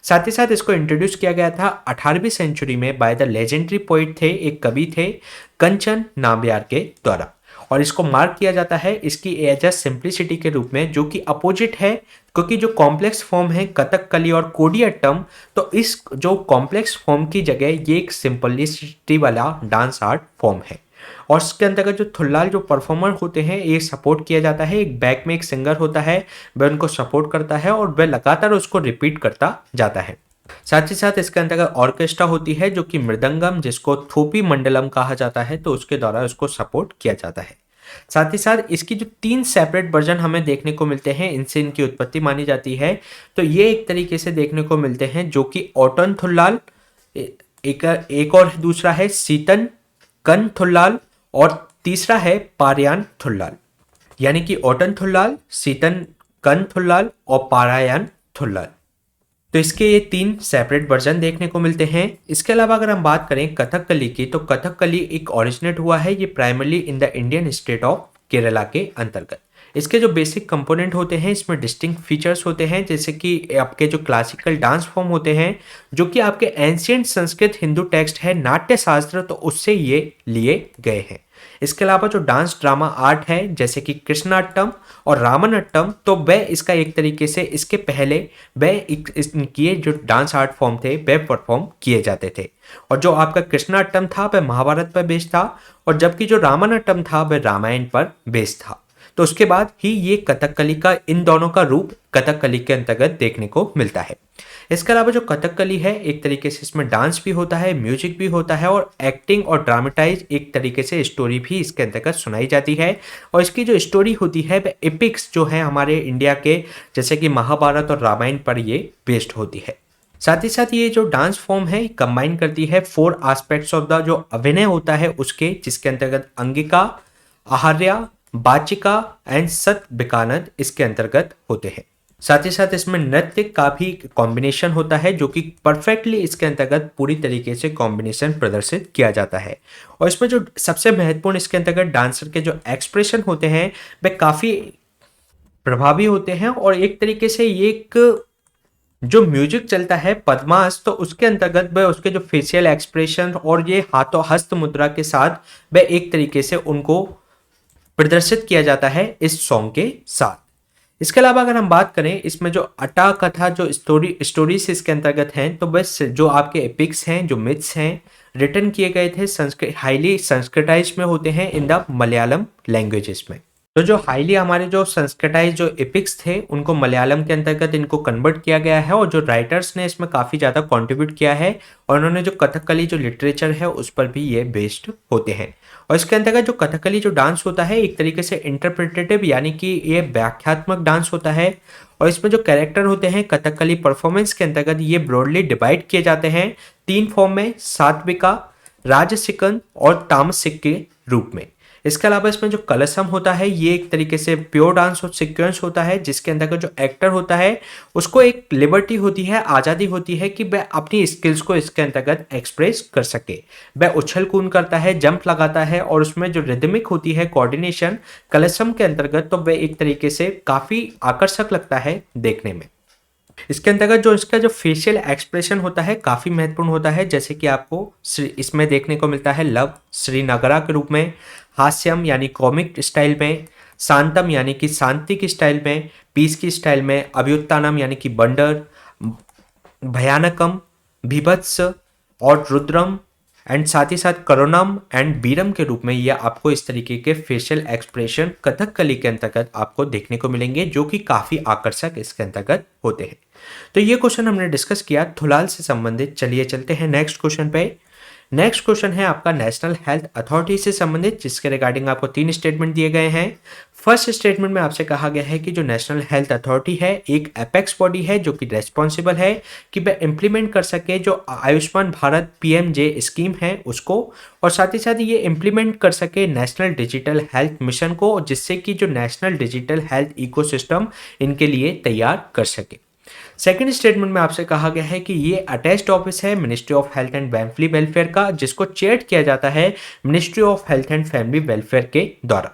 Speaker 1: साथ ही साथ इसको इंट्रोड्यूस किया गया था 18वीं सेंचुरी में बाय द लेजेंडरी पोइट थे, एक कवि थे, कंचन नाम्बियार के द्वारा। और इसको मार्क किया जाता है इसकी एज अ सिंप्लिसिटी के रूप में, जो कि अपोजिट है, क्योंकि जो कॉम्प्लेक्स फॉर्म है कथकली और कोडियाट्टम, तो इस जो कॉम्प्लेक्स फॉर्म की जगह ये एक सिंपलिसिटी वाला डांस आर्ट फॉर्म है। और इसके अंतर्गत जो थुल्लाल जो परफॉर्मर होते हैं, ये सपोर्ट किया जाता है, एक बैक में एक सिंगर होता है, वह उनको सपोर्ट करता है और वह लगातार उसको रिपीट करता जाता है। साथ ही साथ इसके अंतर्गत ऑर्केस्ट्रा होती है, जो कि मृदंगम, जिसको थोपी मंडलम कहा जाता है, तो उसके द्वारा उसको सपोर्ट किया जाता है। साथ ही साथ इसकी जो 3 सेपरेट वर्जन हमें देखने को मिलते हैं, इनसे इनकी उत्पत्ति मानी जाती है। तो ये एक तरीके से देखने को मिलते हैं, जो कि ओटन थुल्लाल, एक और दूसरा है सीतन कन थुल्लाल, और तीसरा है पारयान थुल्लाल। यानी कि ओटन थुल्लाल, सीतन कन थुल्लाल और पारायण थुल्लाल। तो इसके ये 3 सेपरेट वर्जन देखने को मिलते हैं। इसके अलावा अगर हम बात करें कथकली की, तो कथकली एक ओरिजिनेट हुआ है ये primarily in the Indian state of Kerala के अंतर्गत। इसके जो बेसिक कंपोनेंट होते हैं, इसमें डिस्टिंक्ट फीचर्स होते हैं, जैसे कि आपके जो क्लासिकल डांस फॉर्म होते हैं, जो कि आपके एंशिएंट संस्कृत हिंदू टेक्स्ट है नाट्य शास्त्र, तो उससे ये लिए गए हैं। इसके अलावा जो डांस ड्रामा आर्ट है, जैसे कि कृष्णाट्टम और रामानट्टम, तो वह इसका एक तरीके से इसके पहले वह इनके जो डांस आर्ट फॉर्म थे वह परफॉर्म किए जाते थे। और जो आपका कृष्णाट्टम था वह महाभारत पर बेस्ड था, और जबकि जो रामानट्टम था वह रामायण पर बेस्ड था। तो उसके बाद ही ये कथकली का, इन दोनों का रूप कथकली के अंतर्गत देखने को मिलता है। इसके अलावा जो कथकली है, एक तरीके से इसमें डांस भी होता है, म्यूजिक भी होता है, और एक्टिंग और ड्रामेटाइज एक तरीके से स्टोरी भी इसके अंतर्गत सुनाई जाती है। और इसकी जो स्टोरी होती है वह एपिक्स जो है हमारे इंडिया के, जैसे कि महाभारत और रामायण पर ये बेस्ड होती है। साथ ही साथ ये जो डांस फॉर्म है कंबाइन करती है 4 एस्पेक्ट्स ऑफ द जो अभिनय होता है उसके, जिसके अंतर्गत अंगिका, आहार्या, बाचिका एंड सत बिकानद इसके अंतर्गत होते हैं। साथ ही साथ इसमें नृत्य का भी कॉम्बिनेशन होता है जो कि परफेक्टली इसके अंतर्गत पूरी तरीके से कॉम्बिनेशन प्रदर्शित किया जाता है। और इसमें जो सबसे महत्वपूर्ण इसके अंतर्गत डांसर के जो एक्सप्रेशन होते हैं वे काफ़ी प्रभावी होते हैं, और एक तरीके से ये एक जो म्यूजिक चलता है पद्मास, तो उसके अंतर्गत वह उसके जो फेशियल एक्सप्रेशन और ये हाथों हस्त मुद्रा के साथ वह एक तरीके से उनको प्रदर्शित किया जाता है इस सॉन्ग के साथ। इसके अलावा अगर हम बात करें इसमें जो अटा कथा जो स्टोरीज इसके अंतर्गत हैं, तो बस जो आपके एपिक्स हैं, जो मिथ्स हैं, रिटर्न किए गए थे संस्कृत हाईली संस्कृताइज में होते हैं इन द मलयालम लैंग्वेजेस में। तो जो हाईली हमारे जो संस्कृताइज जो एपिक्स थे उनको मलयालम के अंतर्गत इनको कन्वर्ट किया गया है, और जो राइटर्स ने इसमें काफ़ी ज़्यादा कंट्रीब्यूट किया है, और उन्होंने जो कथकली जो लिटरेचर है उस पर भी ये बेस्ड होते हैं। और इसके अंतर्गत जो कथकली जो डांस होता है एक तरीके से इंटरप्रिटेटिव यानी कि ये व्याख्यात्मक डांस होता है, और इसमें जो कैरेक्टर होते हैं कथकली परफॉर्मेंस के अंतर्गत ये ब्रॉडली डिवाइड किए जाते हैं 3 फॉर्म में, सात्विका, राजसिकन और तामसिक के रूप में। इसके अलावा इसमें जो कलशम होता है ये एक तरीके से प्योर डांस और सीक्वेंस होता है, जिसके अंदर जो एक्टर होता है उसको एक लिबर्टी होती है, आज़ादी होती है कि वह अपनी स्किल्स को इसके अंतर्गत एक्सप्रेस कर सके। वह उछल कूद करता है, जंप लगाता है, और उसमें जो रिदमिक होती है कोऑर्डिनेशन कलशम के अंतर्गत, तो वह एक तरीके से काफ़ी आकर्षक लगता है देखने में। इसके अंतर्गत जो इसका जो फेशियल एक्सप्रेशन होता है काफ़ी महत्वपूर्ण होता है, जैसे कि आपको इसमें देखने को मिलता है लव श्रीनगरा के रूप में, हास्यम यानी कॉमिक स्टाइल में, शांतम यानी कि शांति की स्टाइल में, पीस की स्टाइल में, अभ्युत्थानम यानी कि बंडर, भयानकम, भीभत्स और रुद्रम, एंड साथ ही साथ करुणम एंड बीरम के रूप में यह आपको इस तरीके के फेशियल एक्सप्रेशन कथकली के अंतर्गत आपको देखने को मिलेंगे, जो कि काफ़ी आकर्षक इसके अंतर्गत होते हैं। तो ये क्वेश्चन हमने डिस्कस किया थुलाल से संबंधित। चलिए चलते हैं नेक्स्ट क्वेश्चन पे। नेक्स्ट क्वेश्चन है आपका नेशनल हेल्थ अथॉरिटी से संबंधित, जिसके रिगार्डिंग आपको 3 स्टेटमेंट दिए गए हैं। फर्स्ट स्टेटमेंट में आपसे कहा गया है कि जो नेशनल हेल्थ अथॉरिटी है एक एपेक्स बॉडी है जो कि रेस्पॉन्सिबल है कि वह इम्प्लीमेंट कर सके जो आयुष्मान भारत पीएमजे स्कीम है उसको, और साथ ही साथ ये इम्प्लीमेंट कर सके नेशनल डिजिटल हेल्थ मिशन को, जिससे कि जो नेशनल डिजिटल हेल्थ इकोसिस्टम इनके लिए तैयार कर सके। सेकेंड स्टेटमेंट में आपसे कहा गया है कि ये अटैच्ड ऑफिस है ministry of health and family welfare का, जिसको चेयर किया जाता है ministry of health and family welfare के द्वारा।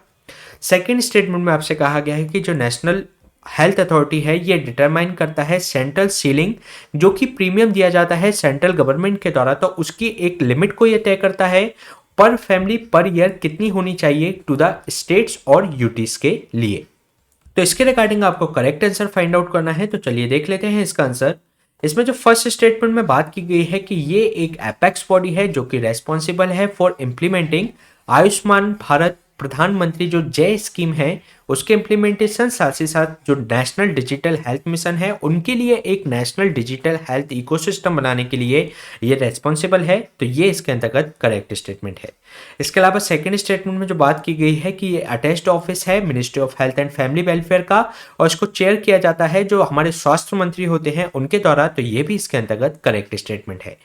Speaker 1: सेकेंड स्टेटमेंट में आपसे कहा गया है कि जो नेशनल हेल्थ अथॉरिटी है ये डिटरमाइन करता है सेंट्रल सीलिंग, जो कि प्रीमियम दिया जाता है सेंट्रल गवर्नमेंट के द्वारा, तो उसकी एक लिमिट को ये तय करता है पर फैमिली पर ईयर कितनी होनी चाहिए टू द स्टेट्स और यूटीज के लिए। तो इसके रिगार्डिंग आपको करेक्ट आंसर फाइंड आउट करना है, तो चलिए देख लेते हैं इसका आंसर। इसमें जो फर्स्ट स्टेटमेंट में बात की गई है कि ये एक एपेक्स बॉडी है जो कि रेस्पॉन्सिबल है फॉर इम्प्लीमेंटिंग आयुष्मान भारत प्रधानमंत्री जो जय स्कीम है उसके इम्प्लीमेंटेशन, साथ ही साथ जो नेशनल डिजिटल हेल्थ मिशन है उनके लिए एक नेशनल डिजिटल हेल्थ इकोसिस्टम बनाने के लिए ये रेस्पॉन्सिबल है। तो ये इसके अंतर्गत करेक्ट स्टेटमेंट है। इसके अलावा सेकंड स्टेटमेंट में जो बात की गई है कि ये अटैच्ड ऑफिस है ministry of health and family welfare का, और इसको चेयर किया जाता है जो हमारे स्वास्थ्य मंत्री होते हैं उनके द्वारा, तो ये भी इसके अंतर्गत करेक्ट स्टेटमेंट है।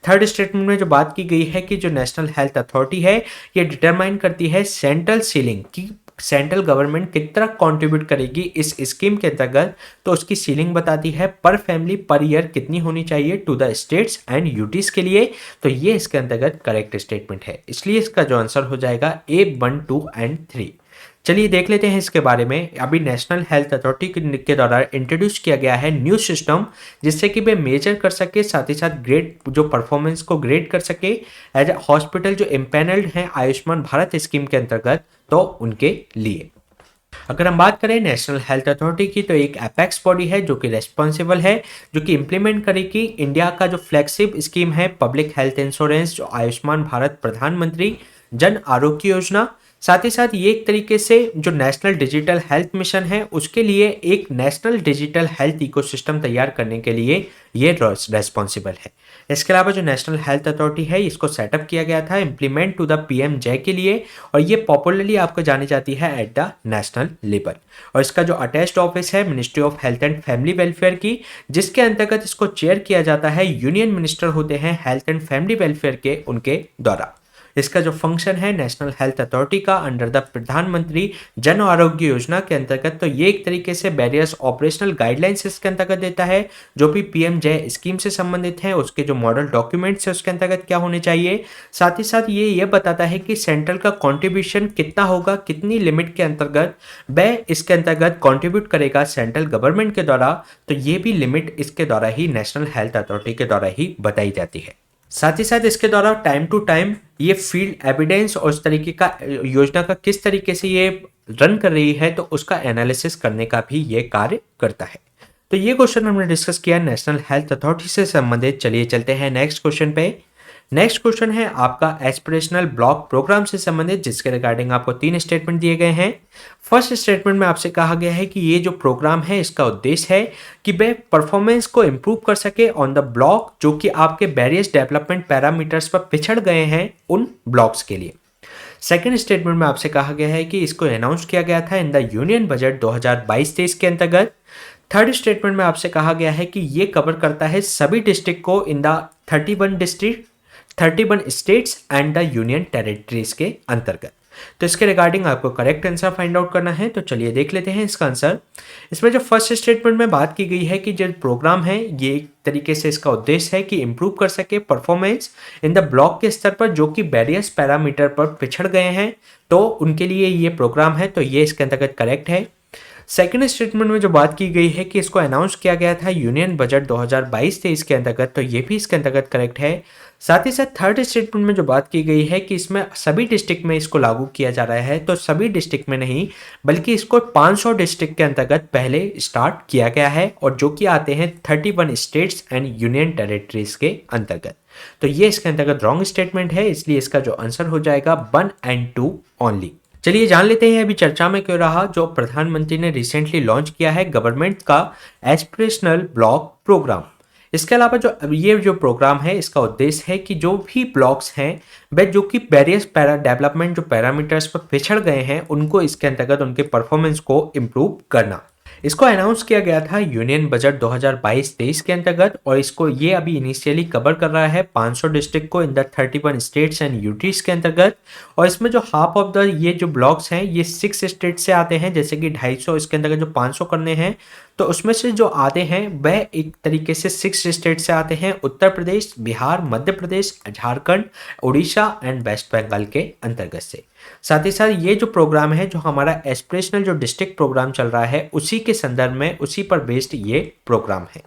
Speaker 1: थर्ड स्टेटमेंट में जो बात की गई है कि जो नेशनल हेल्थ अथॉरिटी है ये डिटरमाइन करती है सेंट्रल सीलिंग की सेंट्रल गवर्नमेंट कितना कंट्रीब्यूट करेगी इस स्कीम के अंतर्गत, तो उसकी सीलिंग बताती है पर फैमिली पर ईयर कितनी होनी चाहिए to the states and UTs के लिए। तो ये इसके अंतर्गत करेक्ट स्टेटमेंट है, इसलिए इसका जो आंसर हो जाएगा A1, 2 एंड 3। चलिए देख लेते हैं इसके बारे में। अभी नेशनल हेल्थ अथॉरिटी के द्वारा इंट्रोड्यूस किया गया है न्यू सिस्टम, जिससे कि वे मेजर कर सके, साथ ही साथ ग्रेड जो परफॉर्मेंस को ग्रेड कर सके एज ए हॉस्पिटल जो इम्पैनल्ड हैं आयुष्मान भारत स्कीम के अंतर्गत, तो उनके लिए। अगर हम बात करें नेशनल हेल्थ अथॉरिटी की, तो एक एपेक्स बॉडी है जो कि रेस्पॉन्सिबल है, जो कि इंप्लीमेंट करेगी इंडिया का जो फ्लैगशिप स्कीम है पब्लिक हेल्थ इंश्योरेंस जो आयुष्मान भारत प्रधानमंत्री जन आरोग्य योजना। साथ ही साथ ये एक तरीके से जो नेशनल डिजिटल हेल्थ मिशन है उसके लिए एक नेशनल डिजिटल हेल्थ इकोसिस्टम तैयार करने के लिए ये रेस्पॉन्सिबल है। इसके अलावा जो नेशनल हेल्थ अथॉरिटी है इसको सेटअप किया गया था इम्प्लीमेंट टू द पीएम जय के लिए, और ये पॉपुलरली आपको जानी जाती है एट द नेशनल लेवल। और इसका जो अटैच्ड ऑफिस है ministry of health and family welfare की, जिसके अंतर्गत इसको चेयर किया जाता है यूनियन मिनिस्टर होते हैं हेल्थ एंड फैमिली वेलफेयर के उनके द्वारा। इसका जो फंक्शन है नेशनल हेल्थ अथॉरिटी का अंडर द प्रधानमंत्री जन आरोग्य योजना के अंतर्गत, तो ये एक तरीके से वेरियस ऑपरेशनल गाइडलाइंस इसके अंतर्गत देता है जो भी पीएम जय स्कीम से संबंधित है, उसके जो मॉडल डॉक्यूमेंट्स है उसके अंतर्गत क्या होने चाहिए। साथ ही साथ ये बताता है कि सेंट्रल का कंट्रीब्यूशन कितना होगा, कितनी लिमिट के अंतर्गत वह इसके अंतर्गत कंट्रीब्यूट करेगा सेंट्रल गवर्नमेंट के द्वारा, तो ये भी लिमिट इसके द्वारा ही नेशनल हेल्थ अथॉरिटी के द्वारा ही बताई जाती है। साथ ही साथ इसके द्वारा टाइम टू टाइम ये फील्ड एविडेंस और उस तरीके का योजना का किस तरीके से ये रन कर रही है तो उसका एनालिसिस करने का भी ये कार्य करता है। तो ये क्वेश्चन हमने डिस्कस किया नेशनल हेल्थ अथॉरिटी से संबंधित। चलिए चलते हैं नेक्स्ट क्वेश्चन पे। नेक्स्ट क्वेश्चन है आपका एस्पिरेशनल ब्लॉक प्रोग्राम से संबंधित, जिसके रिगार्डिंग आपको 3 स्टेटमेंट दिए गए हैं। फर्स्ट स्टेटमेंट में आपसे कहा गया है कि ये जो प्रोग्राम है इसका उद्देश्य है कि वह परफॉर्मेंस को इम्प्रूव कर सके ऑन द ब्लॉक जो कि आपके वेरियस डेवलपमेंट पैरामीटर्स पर पिछड़ गए हैं उन ब्लॉक्स के लिए। सेकेंड स्टेटमेंट में आपसे कहा गया है कि इसको अनाउंस किया गया था इन द यूनियन बजट 2022-23 के अंतर्गत। थर्ड स्टेटमेंट में आपसे कहा गया है कि ये कवर करता है सभी डिस्ट्रिक्ट को in the 31 states and the union territories के अंतर्गत। तो इसके रिगार्डिंग आपको करेक्ट आंसर फाइंड आउट करना है। तो चलिए देख लेते हैं इसका आंसर। इसमें जो फर्स्ट स्टेटमेंट में बात की गई है कि जो प्रोग्राम है ये एक तरीके से इसका उद्देश्य है कि इंप्रूव कर सके परफॉर्मेंस इन द ब्लॉक के स्तर पर जो कि वेरियस पैरामीटर पर पिछड़ गए हैं, तो उनके लिए ये प्रोग्राम है, तो ये इसके अंतर्गत करेक्ट है। सेकेंड स्टेटमेंट में जो बात की गई है कि इसको अनाउंस किया गया था यूनियन बजट 2022-23 के अंतर्गत, तो ये भी इसके अंतर्गत करेक्ट है। साथ ही साथ थर्ड स्टेटमेंट में जो बात की गई है कि इसमें सभी डिस्ट्रिक्ट में इसको लागू किया जा रहा है, तो सभी डिस्ट्रिक्ट में नहीं बल्कि इसको 500 डिस्ट्रिक्ट के अंतर्गत पहले स्टार्ट किया गया है और जो कि आते हैं 31 स्टेट्स एंड यूनियन टेरिटरीज के अंतर्गत। तो ये इसके अंतर्गत रॉन्ग स्टेटमेंट है, इसलिए इसका जो आंसर हो जाएगा 1 और 2 ओनली। चलिए जान लेते हैं अभी चर्चा में क्यों रहा जो प्रधानमंत्री ने रिसेंटली लॉन्च किया है गवर्नमेंट का एस्पिरेशनल ब्लॉक प्रोग्राम। इसके अलावा ये जो प्रोग्राम है इसका उद्देश्य है कि जो भी ब्लॉक्स हैं वह जो कि वेरियस डेवलपमेंट जो पैरामीटर्स पर पिछड़ गए हैं उनको इसके अंतर्गत उनके परफॉर्मेंस को इम्प्रूव करना। इसको अनाउंस किया गया था यूनियन बजट 2022-23 के अंतर्गत और इसको ये अभी इनिशियली कवर कर रहा है 500 डिस्ट्रिक्ट को in the 31 states and UTs के अंतर्गत। और इसमें जो हाफ ऑफ द ये जो ब्लॉक्स हैं ये 6 स्टेट से आते हैं, जैसे कि 250 इसके अंतर्गत जो 500 करने हैं तो उसमें से जो आते हैं वह एक तरीके से 6 स्टेट से आते हैं, उत्तर प्रदेश, बिहार, मध्य प्रदेश, झारखंड, उड़ीसा एंड वेस्ट बंगाल के अंतर्गत से। साथ ही साथ ये जो प्रोग्राम है जो हमारा एस्पिरेशनल जो डिस्ट्रिक्ट प्रोग्राम चल रहा है उसी के संदर्भ में उसी पर बेस्ड ये प्रोग्राम है।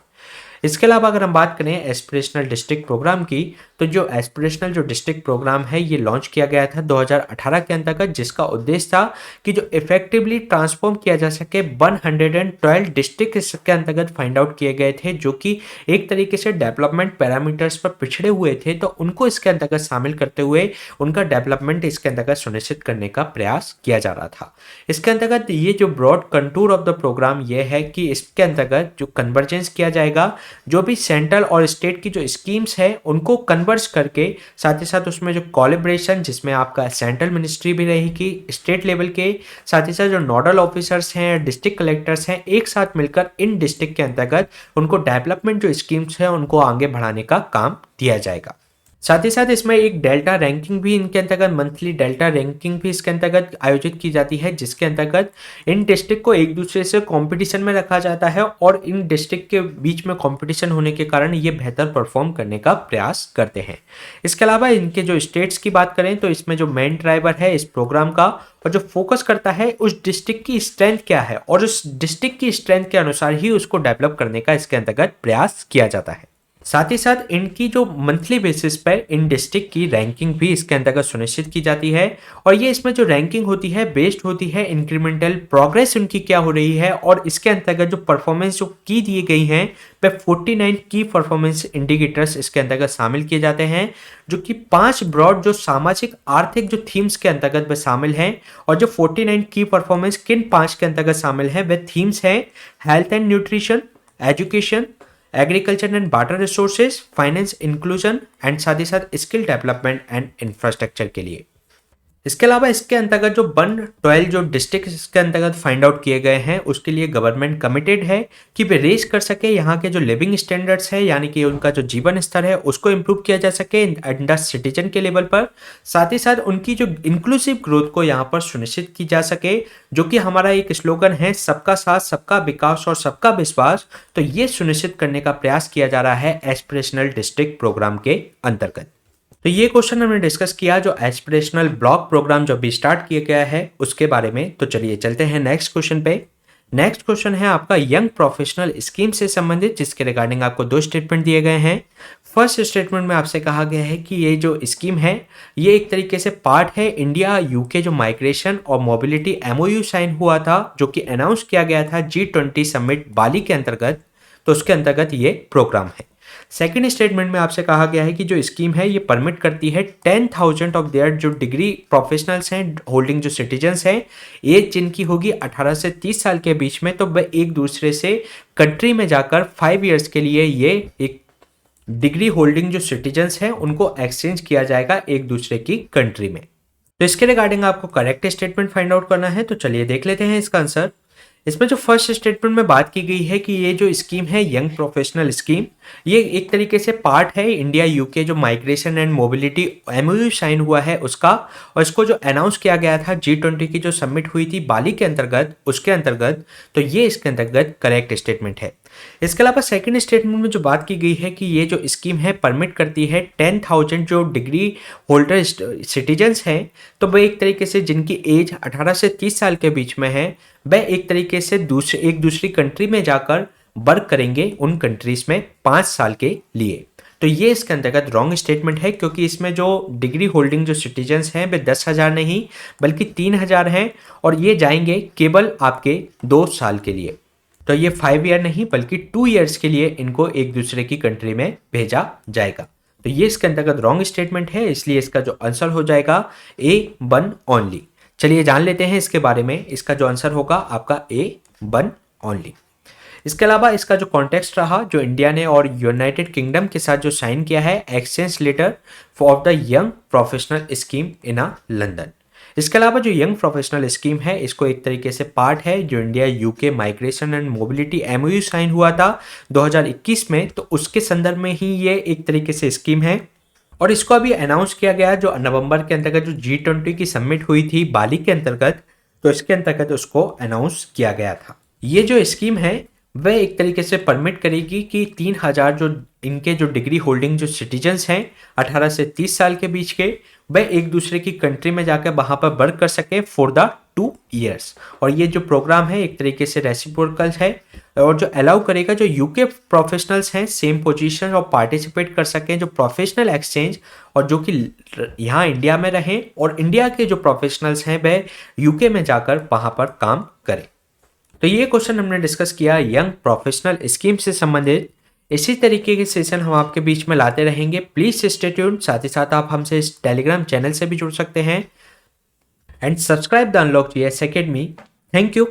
Speaker 1: इसके अलावा अगर हम बात करें एस्पिरेशनल डिस्ट्रिक्ट प्रोग्राम की, तो जो एस्पिरेशनल जो डिस्ट्रिक्ट प्रोग्राम है ये लॉन्च किया गया था 2018 के अंतर्गत, जिसका उद्देश्य था कि जो इफेक्टिवली ट्रांसफॉर्म किया जा सके 112 डिस्ट्रिक्ट इसके अंतर्गत फाइंड आउट किए गए थे जो कि एक तरीके से डेवलपमेंट पैरामीटर्स पर पिछड़े हुए थे, तो उनको इसके अंतर्गत शामिल करते हुए उनका डेवलपमेंट इसके अंतर्गत सुनिश्चित करने का प्रयास किया जा रहा था। इसके अंतर्गत ये जो broad contour of the programme ये है कि इसके अंतर्गत जो कन्वर्जेंस किया जाएगा जो भी सेंट्रल और स्टेट की जो स्कीम्स है उनको कन्वर्ज करके, साथ ही साथ उसमें जो कोलैबोरेशन जिसमें आपका सेंट्रल मिनिस्ट्री भी रहेगी, स्टेट लेवल के साथ ही साथ जो नोडल ऑफिसर्स हैं, डिस्ट्रिक्ट कलेक्टर्स हैं, एक साथ मिलकर इन डिस्ट्रिक्ट के अंतर्गत उनको डेवलपमेंट जो स्कीम्स है उनको आगे बढ़ाने का काम दिया जाएगा। साथ ही साथ इसमें एक डेल्टा रैंकिंग भी इनके अंतर्गत मंथली डेल्टा रैंकिंग भी इसके अंतर्गत आयोजित की जाती है, जिसके अंतर्गत इन डिस्ट्रिक्ट को एक दूसरे से कंपटीशन में रखा जाता है और इन डिस्ट्रिक्ट के बीच में कंपटीशन होने के कारण ये बेहतर परफॉर्म करने का प्रयास करते हैं। इसके अलावा इनके जो स्टेट्स की बात करें तो इसमें जो मेन ड्राइवर है इस प्रोग्राम का और जो फोकस करता है उस डिस्ट्रिक्ट की स्ट्रेंथ क्या है और उस डिस्ट्रिक्ट की स्ट्रेंथ के अनुसार ही उसको डेवलप करने का इसके अंतर्गत प्रयास किया जाता है। साथ ही साथ इनकी जो मंथली बेसिस पर इन डिस्ट्रिक्ट की रैंकिंग भी इसके अंतर्गत सुनिश्चित की जाती है और ये इसमें जो रैंकिंग होती है बेस्ड होती है इंक्रीमेंटल प्रोग्रेस उनकी क्या हो रही है और इसके अंतर्गत जो परफॉर्मेंस जो की दी गई हैं वह 49 की परफॉर्मेंस इंडिकेटर्स इसके अंतर्गत शामिल किए जाते हैं, जो कि 5 ब्रॉड जो सामाजिक आर्थिक जो थीम्स के अंतर्गत वह शामिल हैं और जो 49 की परफॉर्मेंस किन 5 के अंतर्गत शामिल है वह थीम्स हैं health and nutrition, education, agriculture and water resources, finance inclusion and साथ ही साथ स्किल डेवलपमेंट एंड इंफ्रास्ट्रक्चर के लिए। इसके अलावा इसके अंतर्गत जो 112 जो डिस्ट्रिक्ट इसके अंतर्गत फाइंड आउट किए गए हैं उसके लिए गवर्नमेंट कमिटेड है कि वे रेज कर सके यहाँ के जो लिविंग स्टैंडर्ड्स है, यानी कि उनका जो जीवन स्तर है उसको इम्प्रूव किया जा सके एट द सिटीजन के लेवल पर। साथ ही साथ उनकी जो इंक्लूसिव ग्रोथ को यहाँ पर सुनिश्चित की जा सके, जो कि हमारा एक स्लोगन है सबका साथ सबका विकास और सबका विश्वास। तो ये सुनिश्चित करने का प्रयास किया जा रहा है एस्पिरेशनल डिस्ट्रिक्ट प्रोग्राम के अंतर्गत। तो ये क्वेश्चन हमने डिस्कस किया जो एस्पिरेशनल ब्लॉक प्रोग्राम जो अभी स्टार्ट किया गया है उसके बारे में। तो चलिए चलते हैं नेक्स्ट क्वेश्चन पे। नेक्स्ट क्वेश्चन है आपका यंग प्रोफेशनल स्कीम से संबंधित, जिसके रिगार्डिंग आपको दो स्टेटमेंट दिए गए हैं। फर्स्ट स्टेटमेंट में आपसे कहा गया है कि ये जो स्कीम है ये एक तरीके से पार्ट है इंडिया यूके जो माइग्रेशन और मोबिलिटी एमओयू साइन हुआ था, जो कि अनाउंस किया गया था G20 समिट बाली के अंतर्गत। तो उसके अंतर्गत ये प्रोग्राम है। सेकेंड स्टेटमेंट में आपसे कहा गया है कि जो स्कीम है ये परमिट करती है 10,000 ऑफ देयर जो डिग्री प्रोफेशनल्स हैं होल्डिंग जो सिटीजन्स हैं, एज जिनकी होगी 18 से 30 साल के बीच में, तो वह एक दूसरे से कंट्री में जाकर 5 ईयर्स के लिए ये एक डिग्री होल्डिंग जो सिटीजन्स हैं उनको एक्सचेंज किया जाएगा एक दूसरे की कंट्री में। तो इसके रिगार्डिंग आपको करेक्ट स्टेटमेंट फाइंड आउट करना है। तो चलिए देख लेते हैं इसका आंसर। इसमें जो फर्स्ट स्टेटमेंट में बात की गई है कि ये जो स्कीम है यंग प्रोफेशनल स्कीम, ये एक तरीके से पार्ट है इंडिया यूके जो migration and mobility MOU sign हुआ है उसका, और इसको जो अनाउंस किया गया था G20 की जो समिट हुई थी बाली के अंतर्गत उसके अंतर्गत। तो ये इसके अंतर्गत करेक्ट स्टेटमेंट है। इसके अलावा सेकंड स्टेटमेंट में जो बात की गई है कि ये जो स्कीम है परमिट करती है 10,000 जो डिग्री होल्डर सिटीजन्स हैं, तो वह एक तरीके से जिनकी एज 18 से 30 साल के बीच में है, वह एक तरीके से एक दूसरी कंट्री में जाकर वर्क करेंगे उन कंट्रीज में 5 साल के लिए। तो ये इसके अंतर्गत रॉन्ग स्टेटमेंट है, क्योंकि इसमें जो डिग्री होल्डिंग जो सिटीजन्स हैं वे 10,000 नहीं बल्कि 3,000 हैं, और ये जाएंगे केवल आपके 2 साल के लिए। तो ये 5 ईयर नहीं बल्कि 2 ईयर्स के लिए इनको एक दूसरे की कंट्री में भेजा जाएगा। तो ये इसके अंतर्गत रॉन्ग स्टेटमेंट है, इसलिए इसका जो आंसर हो जाएगा A1 ओनली। चलिए जान लेते हैं इसके बारे में। इसका जो आंसर होगा आपका A1 ओनली। इसके अलावा इसका जो कॉन्टेक्स्ट रहा, जो इंडिया ने और यूनाइटेड किंगडम के साथ जो साइन किया है exchange letter for the young professional scheme in London. इसके अलावा जो यंग प्रोफेशनल स्कीम है इसको एक तरीके से पार्ट है जो India UK migration and mobility MOU sign हुआ था 2021 में, तो उसके संदर्भ में ही ये एक तरीके से स्कीम है। और इसको अभी अनाउंस किया गया जो नवंबर के अंतर्गत जो G20 की समिट हुई थी बाली के अंतर्गत, तो इसके अंतर्गत उसको अनाउंस किया गया था। ये जो स्कीम है वह एक तरीके से परमिट करेगी कि 3,000 जो इनके जो डिग्री होल्डिंग जो सिटीजन्स हैं 18 से 30 साल के बीच के, वह एक दूसरे की कंट्री में जाकर वहां पर वर्क कर सके फॉर द 2 ईयर्स। और ये जो प्रोग्राम है एक तरीके से रेसिप्रोकल है, और जो अलाउ करेगा जो यूके प्रोफेशनल्स हैं सेम पोजीशन और पार्टिसिपेट कर सकें जो प्रोफेशनल एक्सचेंज, और जो कि यहाँ इंडिया में रहें और इंडिया के जो प्रोफेशनल्स हैं वह यूके में जाकर वहां पर काम करें। तो ये क्वेश्चन हमने डिस्कस किया यंग प्रोफेशनल स्कीम से संबंधित। इसी तरीके के सेशन हम आपके बीच में लाते रहेंगे। Please stay tuned. साथ ही साथ आप हमसे इस टेलीग्राम चैनल से भी जुड़ सकते हैं and subscribe the unlock GS academy. Thank you.